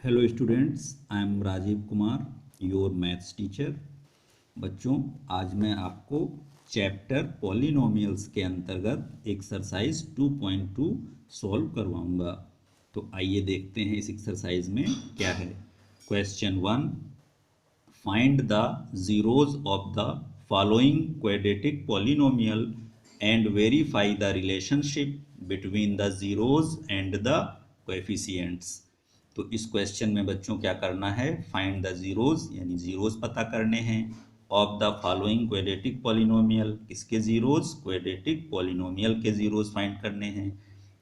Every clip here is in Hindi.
Hello students, I am Rajiv Kumar, your maths teacher. बच्चों, आज मैं आपको चैप्टर पॉलिनोमियल्स के अंतर्गत एक्सरसाइज 2.2 सॉल्व करवाऊंगा। तो आइए देखते हैं इस एक्सरसाइज में क्या है। Question 1, find the zeros of the following quadratic polynomial and verify the relationship between the zeros and the coefficients। तो इस क्वेश्चन में बच्चों क्या करना है, फाइंड द जीरोज यानी जीरोज पता करने हैं of the following quadratic polynomial. किसके जीरोज? क्वाड्रेटिक पॉलिनोमियल के जीरोज फाइंड करने हैं।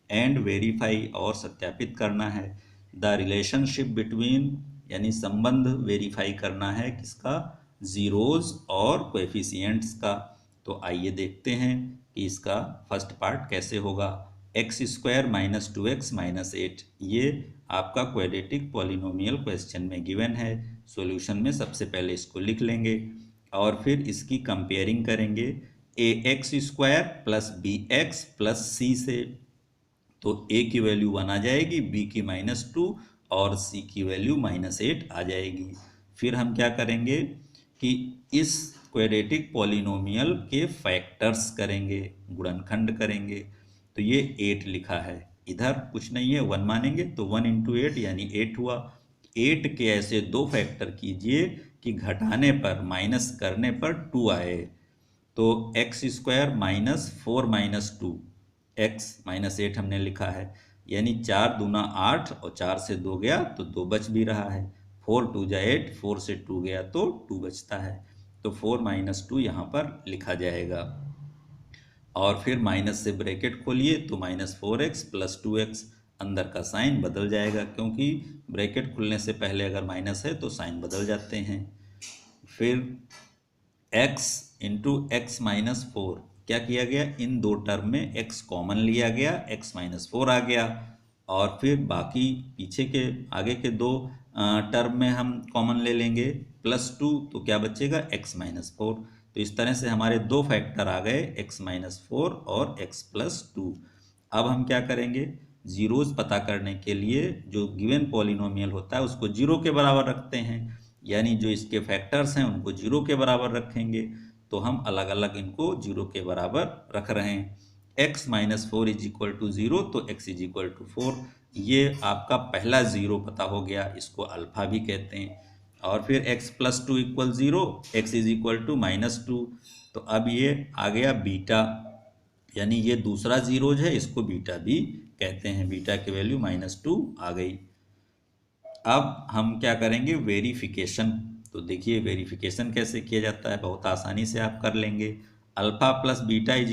एंड वेरीफाई और सत्यापित करना है द रिलेशनशिप बिटवीन यानी संबंध वेरीफाई करना है किसका? जीरोज और कोएफिशिएंट्स का। तो आइए देखते हैं कि इसका फर्स्ट पार्ट कैसे होगा। X square minus 2x minus 8, ये आपका क्वाड्रेटिक पॉलिनोमियल क्वेश्चन में गिवन है। सॉल्यूशन में सबसे पहले इसको लिख लेंगे और फिर इसकी कंपेयरिंग करेंगे a x square plus b x plus c से। तो a की वैल्यू 1 आ जाएगी, b की -2 और c की वैल्यू -8 आ जाएगी। फिर हम क्या करेंगे कि इस क्वाड्रेटिक पॉलिनोमियल के फैक्टर्स करेंगे, गुणनखंड करेंगे। तो ये 8 लिखा है, इधर कुछ नहीं है, 1 मानेंगे तो 1 × 8 यानी 8 हुआ। 8 के ऐसे दो फैक्टर कीजिए कि घटाने पर माइनस करने पर 2 आए। तो एक्स स्क्वायर -4 - 2, x -8 हमने लिखा है, यानी 4 दूना 8 और 4 से 2 गया तो 2 बच भी रहा है। 4 2 जा 8, 4 से 2 गया तो 2 बचता है। तो 4 - 2 यहाँ पर लिखा जाएगा। और फिर माइनस से ब्रैकेट खोलिए तो -4x + 2x, अंदर का साइन बदल जाएगा क्योंकि ब्रैकेट खुलने से पहले अगर माइनस है तो साइन बदल जाते हैं। फिर x × x - 4, क्या किया गया, इन दो टर्म में x कॉमन लिया गया, x - 4 आ गया। और फिर बाकी पीछे के आगे के दो टर्म में हम कॉमन ले लेंगे +2, तो क्या बचेगा, x - 4। तो इस तरह से हमारे दो फैक्टर आ गए, x - 4 और x + 2। अब हम क्या करेंगे, जीरोज पता करने के लिए जो गिवन पॉलिनोमियल होता है उसको जीरो के बराबर रखते हैं, यानी जो इसके फैक्टर्स हैं उनको जीरो के बराबर रखेंगे। तो हम अलग अलग इनको जीरो के बराबर रख रहे हैं। x - 4 = 0, तो x = 4, ये आपका पहला जीरो पता हो गया, इसको अल्फा भी कहते हैं। और फिर x + 2 = 0, x = -2, तो अब ये आ गया बीटा, यानी ये दूसरा जीरोज है, इसको बीटा भी कहते हैं। बीटा की वैल्यू -2 आ गई। अब हम क्या करेंगे, वेरिफिकेशन। तो देखिए वेरिफिकेशन कैसे किया जाता है, बहुत आसानी से आप कर लेंगे। अल्फा प्लस बीटा =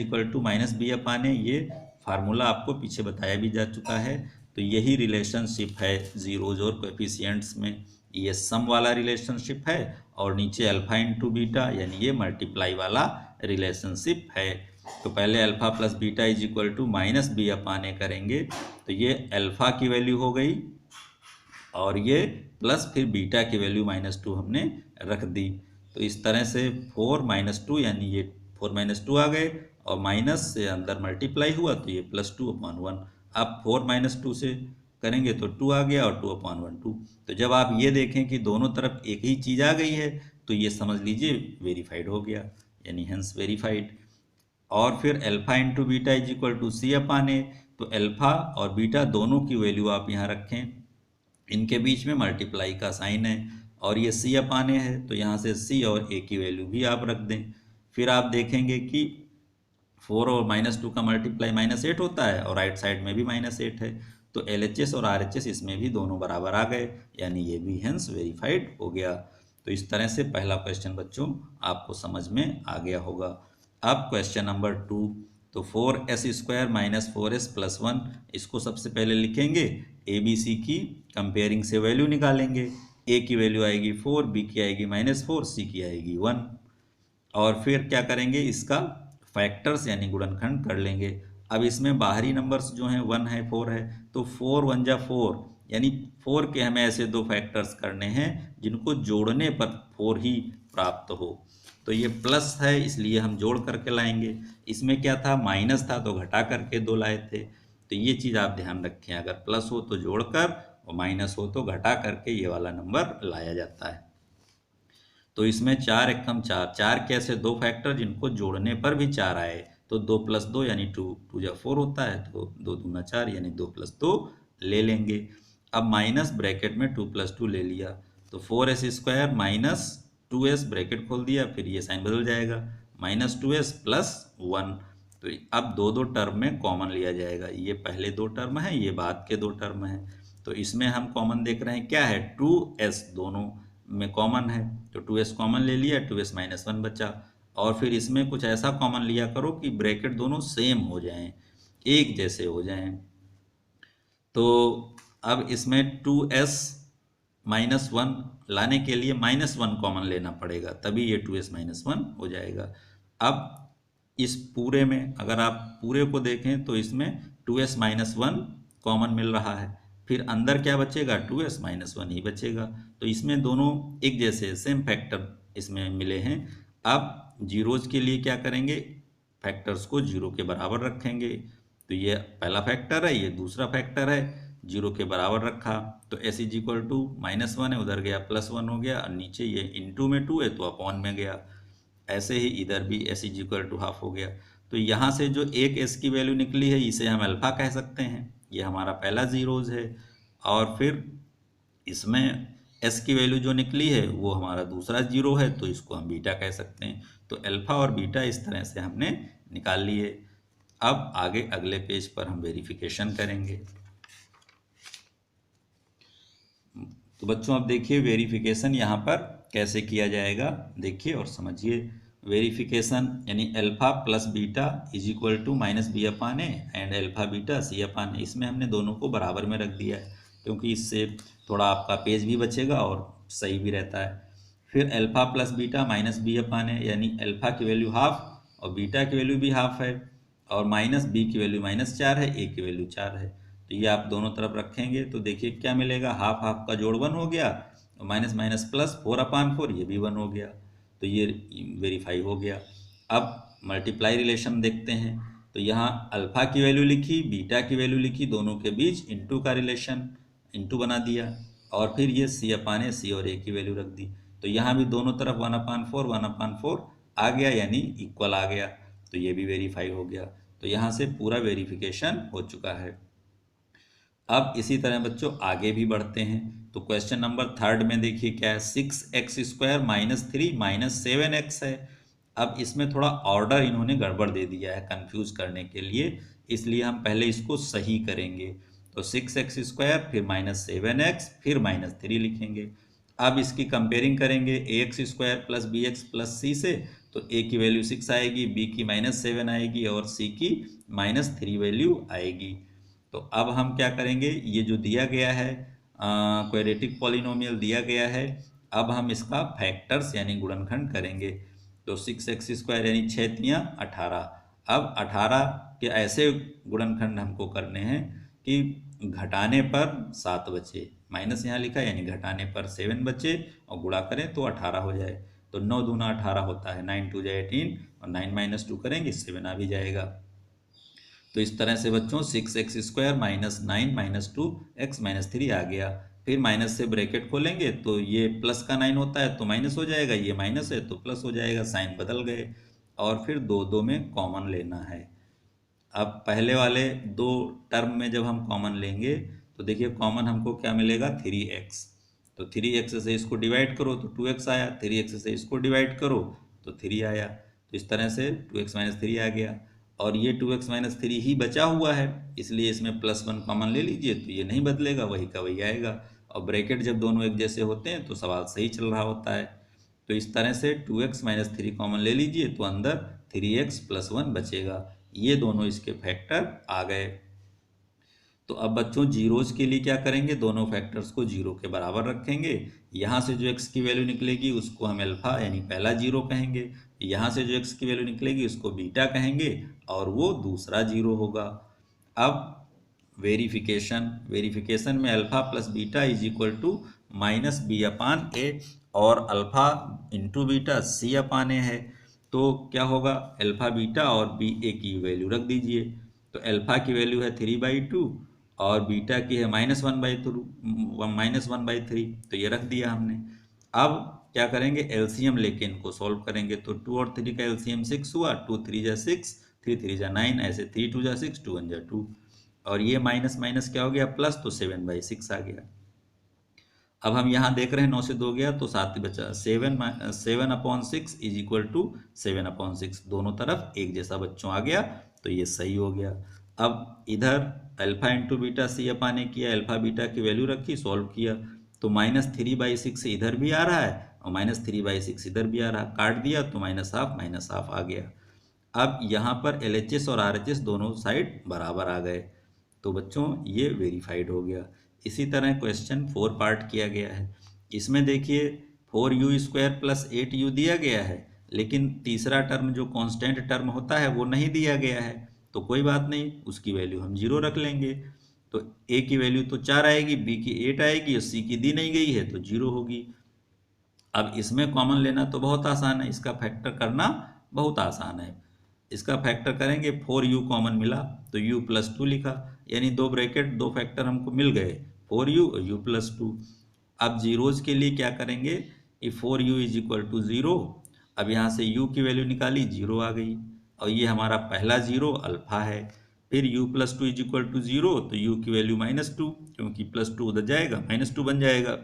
-b/a, ये फार्मूला आपको पीछे बताया भी जा चुका है। तो यही रिलेशनशिप है जीरोज और कोएफिशिएंट्स में, ये सम वाला रिलेशनशिप है और नीचे अल्फा × बीटा यानी ये मल्टीप्लाई वाला रिलेशनशिप है। तो पहले अल्फा प्लस बीटा = -b/a करेंगे, तो ये अल्फा की वैल्यू हो गई और ये प्लस फिर बीटा की वैल्यू -2 हमने रख दी। तो इस तरह से 4 - 2 यानी ये 4 - 2 आ गए और माइनस से अंदर मल्टीप्लाई हुआ तो ये +2/1। अब 4 - 2 से करेंगे तो 2 आ गया और 2/2। तो जब आप ये देखें कि दोनों तरफ एक ही चीज़ आ गई है तो ये समझ लीजिए वेरीफाइड हो गया, यानी हेंस वेरीफाइड। और फिर अल्फा × बीटा = c/a, तो अल्फा और बीटा दोनों की वैल्यू आप यहाँ रखें, इनके बीच में मल्टीप्लाई का साइन है और ये c/a है, तो यहाँ से c और a की वैल्यू भी आप रख दें। फिर आप देखेंगे कि 4 और -2 का मल्टीप्लाई -8 होता है और राइट साइड में भी -8 है, तो LHS और RHS इसमें भी दोनों बराबर आ गए, यानी ये भी हेंस वेरीफाइड हो गया। तो इस तरह से पहला क्वेश्चन बच्चों आपको समझ में आ गया होगा। अब क्वेश्चन नंबर 2, तो 4s² - 4s + 1, इसको सबसे पहले लिखेंगे, ABC की कंपेयरिंग से वैल्यू निकालेंगे। a की वैल्यू आएगी 4, b की आएगी -4, c की आएगी 1। और फिर क्या करेंगे, इसका फैक्टर्स यानी गुणनखंड कर लेंगे। अब इसमें बाहरी नंबर्स जो हैं 1 है 4 है, तो 4 × 1 = 4, यानी 4 के हमें ऐसे दो फैक्टर्स करने हैं जिनको जोड़ने पर 4 ही प्राप्त हो। तो ये प्लस है इसलिए हम जोड़ करके लाएंगे, इसमें क्या था, माइनस था तो घटा करके 2 लाए थे। तो ये चीज़ आप ध्यान रखें, अगर प्लस हो तो जोड़कर और माइनस हो तो घटा करके ये वाला नंबर लाया जाता है। तो इसमें 4 एकम 4, 4 कैसे, दो फैक्टर जिनको जोड़ने पर भी 4 आए, तो 2 + 2 यानी 2, 2 जा 4 होता है, तो 2 दूना 4 यानी 2 + 2 ले लेंगे। अब माइनस ब्रैकेट में 2 + 2 ले लिया, तो 4s² माइनस 2s ब्रैकेट खोल दिया, फिर ये साइन बदल जाएगा, -2s + 1। तो अब दो दो टर्म में कॉमन लिया जाएगा, ये पहले दो टर्म है, ये बाद के दो टर्म है। तो इसमें हम कॉमन देख रहे हैं क्या है, 2s दोनों में कॉमन है, तो 2s कॉमन ले लिया, 2s - 1 बचा। और फिर इसमें कुछ ऐसा कॉमन लिया करो कि ब्रैकेट दोनों सेम हो जाएं, एक जैसे हो जाएं। तो अब इसमें 2s - 1 लाने के लिए -1 कॉमन लेना पड़ेगा, तभी ये 2s - 1 हो जाएगा। अब इस पूरे में अगर आप पूरे को देखें तो इसमें 2s - 1 कॉमन मिल रहा है, फिर अंदर क्या बचेगा, 2s - 1 ही बचेगा। तो इसमें दोनों एक जैसे सेम फैक्टर इसमें मिले हैं। अब जीरोज के लिए क्या करेंगे, फैक्टर्स को जीरो के बराबर रखेंगे। तो ये पहला फैक्टर है, ये दूसरा फैक्टर है, जीरो के बराबर रखा, तो s = -1 है, उधर गया +1 हो गया, और नीचे ये इनटू में 2 है तो अपॉन में गया। ऐसे ही इधर भी s = ½ हो गया। तो यहाँ से जो एक s की वैल्यू निकली है इसे हम अल्फा कह सकते हैं, ये हमारा पहला जीरोज है। और फिर इसमें s की वैल्यू जो निकली है वो हमारा दूसरा जीरो है, तो इसको हम बीटा कह सकते हैं। तो अल्फा और बीटा इस तरह से हमने निकाल लिए। अब आगे अगले पेज पर हम वेरिफिकेशन करेंगे। तो बच्चों अब देखिए वेरिफिकेशन यहाँ पर कैसे किया जाएगा, देखिए और समझिए। वेरिफिकेशन यानी alpha plus beta is equal to -b/a and alpha beta c/a, इसमें हमने दोनों को बराबर में रख दिया है, क्योंकि इससे थोड़ा आपका पेज भी बचेगा और सही भी रहता है। फिर अल्फा प्लस बीटा -b/a यानी अल्फा की वैल्यू हाफ और बीटा की वैल्यू भी हाफ है, और b की वैल्यू -4 है, a की वैल्यू 4 है। तो ये आप दोनों तरफ रखेंगे तो देखिए क्या मिलेगा, हाफ हाफ का जोड़ 1 हो गया, और माइनस माइनस प्लस 4/4 ये भी 1 हो गया, तो ये वेरीफाई हो गया। अब मल्टीप्लाई रिलेशन देखते हैं, तो यहाँ अल्फा की वैल्यू लिखी, बीटा की वैल्यू लिखी, दोनों के बीच इनटू का रिलेशन, इनटू बना दिया, और फिर ये c/a और a की वैल्यू रख दी। तो यहाँ भी दोनों तरफ 1/4 आ गया, यानी इक्वल आ गया, तो ये भी वेरीफाई हो गया। तो यहाँ से पूरा वेरिफिकेशन हो चुका है। अब इसी तरह बच्चों आगे भी बढ़ते हैं, तो क्वेश्चन नंबर 3 में देखिए क्या है, 6x² - 3 - 7x है। अब इसमें थोड़ा ऑर्डर इन्होंने गड़बड़ दे दिया है कंफ्यूज करने के लिए, इसलिए हम पहले इसको सही करेंगे। तो 6x² फिर -7x फिर -3 लिखेंगे। अब इसकी कंपेयरिंग करेंगे ax² + bx + c से, तो a की वैल्यू 6 आएगी, b की -7 आएगी और c की -3 वैल्यू आएगी। तो अब हम क्या करेंगे, ये जो दिया गया है क्वाड्रेटिक पॉलिनोमियल दिया गया है, अब हम इसका फैक्टर्स यानी गुणनखंड करेंगे। तो 6x² यानी 6 × 18। अब 18 के ऐसे गुणनखंड हमको करने हैं कि घटाने पर 7 बचे, माइनस यहाँ लिखा यानी घटाने पर 7 बचे, और गुणा करें तो 18 हो जाए। तो 9 दूना 18 होता है, 9 × 2 = 18, और 9 - 2 करेंगे 7 आ भी जाएगा। तो इस तरह से बच्चों 6x² - 9 - 2x - 3 आ गया। फिर माइनस से ब्रैकेट खोलेंगे तो ये प्लस का 9 होता है तो माइनस हो जाएगा, ये माइनस है तो प्लस हो जाएगा, साइन बदल गए। और फिर दो दो में कॉमन लेना है। अब पहले वाले दो टर्म में जब हम कॉमन लेंगे तो देखिए कॉमन हमको क्या मिलेगा, 3x। तो 3x से इसको डिवाइड करो तो 2x आया, 3x से इसको डिवाइड करो तो 3 आया। तो इस तरह से 2x - 3 आ गया, और ये 2x - 3 ही बचा हुआ है, इसलिए इसमें +1 कॉमन ले लीजिए, तो ये नहीं बदलेगा, वही का वही आएगा। और ब्रैकेट जब दोनों एक जैसे होते हैं तो सवाल सही चल रहा होता है। तो इस तरह से 2x - 3 कॉमन ले लीजिए तो अंदर 3x + 1 बचेगा। ये दोनों इसके फैक्टर आ गए। तो अब बच्चों जीरोज के लिए क्या करेंगे, दोनों फैक्टर्स को जीरो के बराबर रखेंगे। यहाँ से जो x की वैल्यू निकलेगी उसको हम अल्फा यानी पहला जीरो कहेंगे, यहाँ से जो x की वैल्यू निकलेगी उसको बीटा कहेंगे, और वो दूसरा जीरो होगा। अब वेरिफिकेशन में alpha plus beta is equal to -b/a और अल्फा इंटू बीटा c/a है। तो क्या होगा, अल्फा बीटा और b a की वैल्यू रख दीजिए। तो अल्फा की वैल्यू है 3/2 और बीटा की है -1/3, तो ये रख दिया हमने। अब क्या करेंगे, एलसीएम लेके इनको सॉल्व करेंगे। तो 2 और 3 का एलसीएम 6 हुआ, 2 3 जा 6, 3 3 जा 9, ऐसे 3 2 जा 6, 2 1 जा 2, और ये माइनस माइनस क्या हो गया, प्लस, तो 7/6 आ गया। अब हम यहाँ देख रहे हैं 9 से 2 गया तो 7 ही बचा, 7/6 इज इक्वल टू 7/6, दोनों तरफ एक जैसा बच्चों आ गया, तो ये सही हो गया। अब इधर अल्फा इंटू बीटा सी अपान ए किया, अल्फा बीटा की वैल्यू रखी, सॉल्व किया, तो -3/6 इधर भी आ रहा है और -3/6 इधर भी आ रहा है, काट दिया तो -½ आ गया। अब यहाँ पर LHS और RHS दोनों साइड बराबर आ गए, तो बच्चों ये वेरीफाइड हो गया। इसी तरह क्वेश्चन 4 पार्ट किया गया है। इसमें देखिए 4u² + 8u दिया गया है, लेकिन तीसरा टर्म जो कांस्टेंट टर्म होता है वो नहीं दिया गया है, तो कोई बात नहीं, उसकी वैल्यू हम 0 रख लेंगे। तो a की वैल्यू तो 4 आएगी, b की 8 आएगी और c की दी नहीं गई है तो 0 होगी। अब इसमें कॉमन लेना तो बहुत आसान है, इसका फैक्टर करना बहुत आसान है। इसका फैक्टर करेंगे, 4u कॉमन मिला तो u + 2 लिखा, यानी दो ब्रैकेट दो फैक्टर हमको मिल गए, 4u और u + 2। अब जीरोज के लिए क्या करेंगे, ये 4u = 0, अब यहाँ से u की वैल्यू निकाली, 0 आ गई, और ये हमारा पहला 0 अल्फा है। फिर u + 2 = 0, तो u की वैल्यू -2, क्योंकि +2 उधर जाएगा -2 बन जाएगा,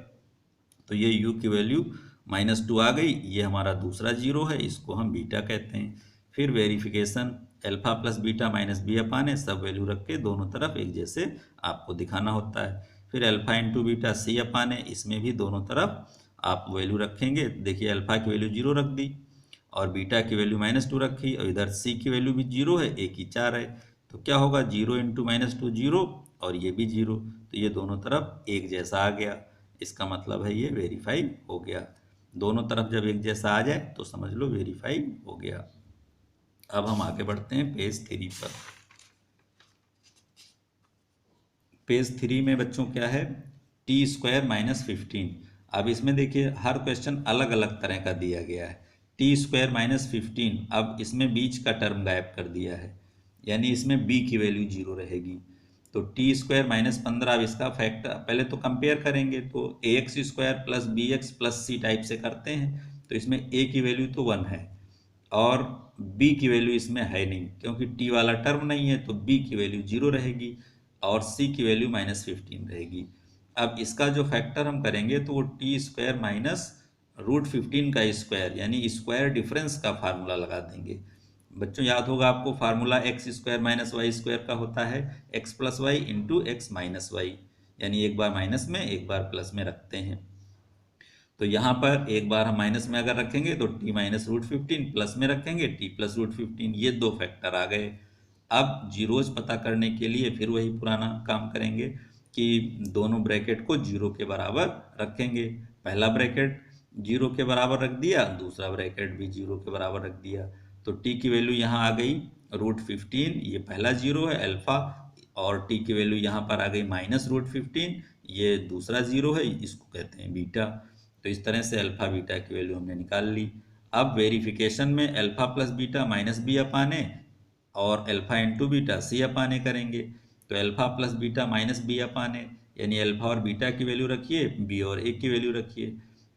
तो ये u की वैल्यू -2 आ गई। ये हमारा दूसरा 0 है, इसको हम बीटा कहते हैं। फिर वेरिफिकेशन, अल्फा + बीटा -b अपान है, सब वैल्यू रख के दोनों तरफ एक जैसे आपको दिखाना होता है। फिर अल्फा इंटू बीटा c अपान है, इसमें भी दोनों तरफ आप वैल्यू रखेंगे। देखिए अल्फा की वैल्यू 0 रख दी और बीटा की वैल्यू -2 रखी, और इधर c की वैल्यू भी 0 है, a की 4 है, तो क्या होगा, 0 × -2 0, और ये भी 0, तो ये दोनों तरफ एक जैसा आ गया। इसका मतलब है ये वेरीफाई हो गया। दोनों तरफ जब एक जैसा आ जाए तो समझ लो वेरीफाई हो गया। अब हम आगे बढ़ते हैं पेज 3 पर। पेज 3 में बच्चों क्या है, t² - 15। अब इसमें देखिए हर क्वेश्चन अलग अलग तरह का दिया गया है। t² - 15, अब इसमें बीच का टर्म गायब कर दिया है, यानी इसमें b की वैल्यू 0 रहेगी। तो t² - 15, अब इसका फैक्टर पहले तो कंपेयर करेंगे, तो ax² + bx + c टाइप से करते हैं। तो इसमें a की वैल्यू तो 1 है और b की वैल्यू इसमें है नहीं, क्योंकि t वाला टर्म नहीं है, तो b की वैल्यू 0 रहेगी और c की वैल्यू -15 रहेगी। अब इसका जो फैक्टर हम करेंगे तो वो t² - √15 का स्क्वायर, यानी स्क्वायर डिफरेंस का फार्मूला लगा देंगे। बच्चों याद होगा आपको, फार्मूला x² - y² का होता है x + y × x - y, यानी एक बार माइनस में एक बार प्लस में रखते हैं। तो यहाँ पर एक बार हम माइनस में अगर रखेंगे तो t - √15, प्लस में रखेंगे t + √15, ये दो फैक्टर आ गए। अब जीरोज पता करने के लिए फिर वही पुराना काम करेंगे कि दोनों ब्रैकेट को 0 के बराबर रखेंगे। पहला ब्रैकेट 0 के बराबर रख दिया, दूसरा ब्रैकेट भी 0 के बराबर रख दिया, तो t की वैल्यू यहाँ आ गई √15, ये पहला 0 है अल्फा, और t की वैल्यू यहाँ पर आ गई -√15, ये दूसरा 0 है, इसको कहते हैं बीटा। तो इस तरह से अल्फा बीटा की वैल्यू हमने निकाल ली। अब वेरिफिकेशन में अल्फा + बीटा -b अपान ए और अल्फा इंटू बीटा c अपान ए करेंगे। तो अल्फा + बीटा -b अपान ए, यानी अल्फा और बीटा की वैल्यू रखिए, b और a की वैल्यू रखिए।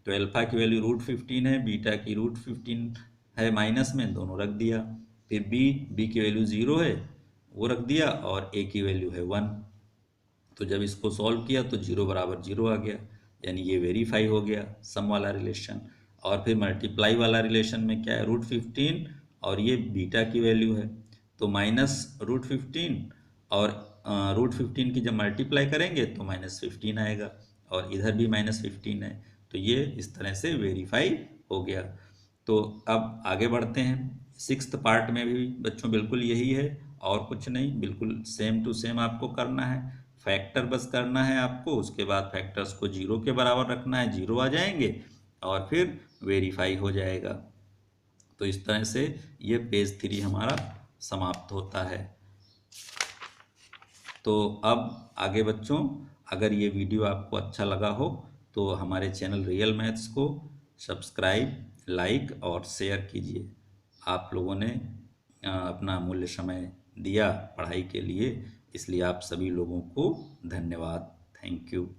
तो अल्फा की वैल्यू √15 है, बीटा की √15 है, माइनस में दोनों रख दिया। फिर b की वैल्यू 0 है, वो रख दिया, और a की वैल्यू है 1। तो जब इसको सॉल्व किया तो 0 = 0 आ गया, यानी ये वेरीफाई हो गया सम वाला रिलेशन। और फिर मल्टीप्लाई वाला रिलेशन में क्या है, √15 और ये बीटा की वैल्यू है, तो -√15 और √15 की जब मल्टीप्लाई करेंगे तो -15 आएगा, और इधर भी -15 है, तो ये इस तरह से वेरीफाई हो गया। तो अब आगे बढ़ते हैं। 6th पार्ट में भी बच्चों बिल्कुल यही है, और कुछ नहीं, बिल्कुल सेम टू सेम आपको करना है। फैक्टर बस करना है आपको, उसके बाद फैक्टर्स को 0 के बराबर रखना है, 0 आ जाएंगे और फिर वेरीफाई हो जाएगा। तो इस तरह से ये पेज 3 हमारा समाप्त होता है। तो अब आगे बच्चों, अगर ये वीडियो आपको अच्छा लगा हो तो हमारे चैनल रियल मैथ्स को सब्सक्राइब, लाइक और शेयर कीजिए। आप लोगों ने अपना अमूल्य समय दिया पढ़ाई के लिए, इसलिए आप सभी लोगों को धन्यवाद। Thank you.